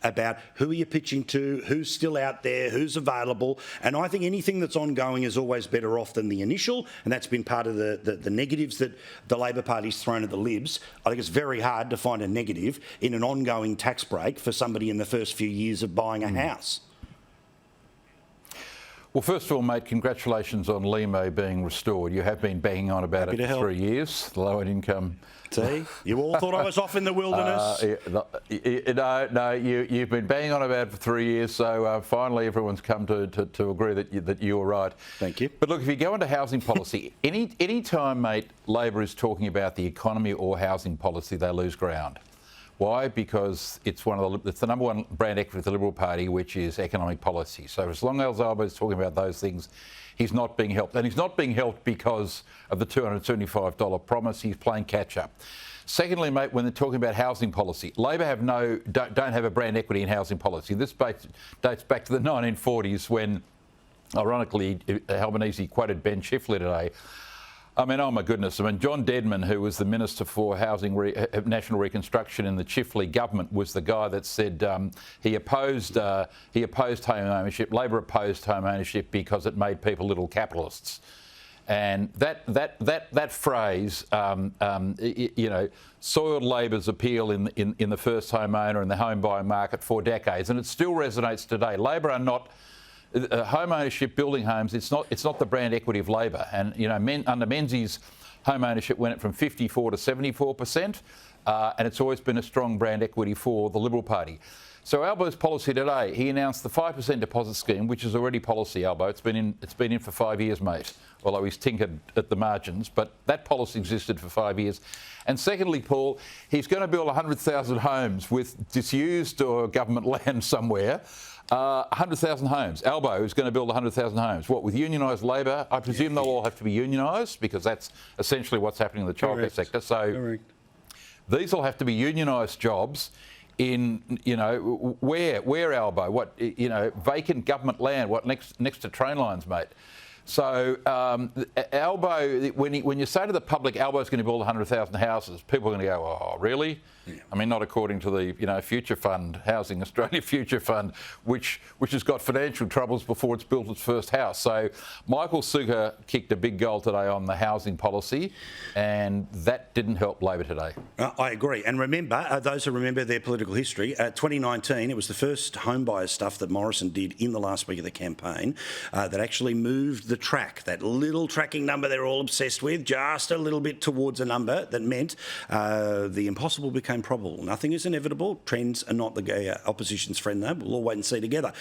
about who are you pitching to, who's still out there, who's available. And I think anything that's ongoing is always better off than the initial, and that's been part of the negatives that the Labor Party's thrown at the Libs. I think it's very hard to find a negative in an ongoing tax break for somebody in the first few years of buying a house. Well, first of all, mate, congratulations on Limo being restored. You have been banging on about it for 3 years, the low income. See, you all thought I was off in the wilderness. No, you've been banging on about it for 3 years, so finally everyone's come to agree that you were right. Thank you. But look, if you go into housing policy, any time, mate, Labor is talking about the economy or housing policy, they lose ground. Why? Because it's the number one brand equity of the Liberal Party, which is economic policy. So as long as Albo is talking about those things, he's not being helped. And he's not being helped because of the $275 promise. He's playing catch-up. Secondly, mate, when they're talking about housing policy, Labor don't have a brand equity in housing policy. This dates back to the 1940s when, ironically, Albanese quoted Ben Chifley today. I mean, oh my goodness. I mean, John Deadman, who was the Minister for Housing National Reconstruction in the Chifley government, was the guy that said he opposed home ownership. Labor opposed home ownership because it made people little capitalists. And that phrase, soiled Labor's appeal in the first homeowner and the home buyer market for decades, and it still resonates today. Labor are not. Home ownership, building homes, it's not the brand equity of Labor. And, under Menzies, home ownership went from 54 to 74%, and it's always been a strong brand equity for the Liberal Party. So Albo's policy today, he announced the 5% deposit scheme, which is already policy, Albo. It's been in for 5 years, mate, although he's tinkered at the margins, but that policy existed for 5 years. And secondly, Paul, he's going to build 100,000 homes with disused or government land somewhere. 100,000 homes. Albo is going to build 100,000 homes. What, with unionised Labor? I presume they'll all have to be unionised because that's essentially what's happening in the childcare sector. So these will have to be unionised jobs in, where Albo? What, vacant government land? What, next to train lines, mate? So Albo, when you say to the public, Albo's going to build 100,000 houses, people are going to go, oh, really? Yeah. I mean, not according to the Future Fund, Housing Australia Future Fund, which has got financial troubles before it's built its first house. So Michael Kroger kicked a big goal today on the housing policy, and that didn't help Labor today. I agree. And remember, those who remember their political history, 2019, it was the first home buyer stuff that Morrison did in the last week of the campaign that actually moved the track, that little tracking number they're all obsessed with, just a little bit towards a number that meant the impossible became probable. Nothing is inevitable. Trends are not the opposition's friend, though. We'll all wait and see together.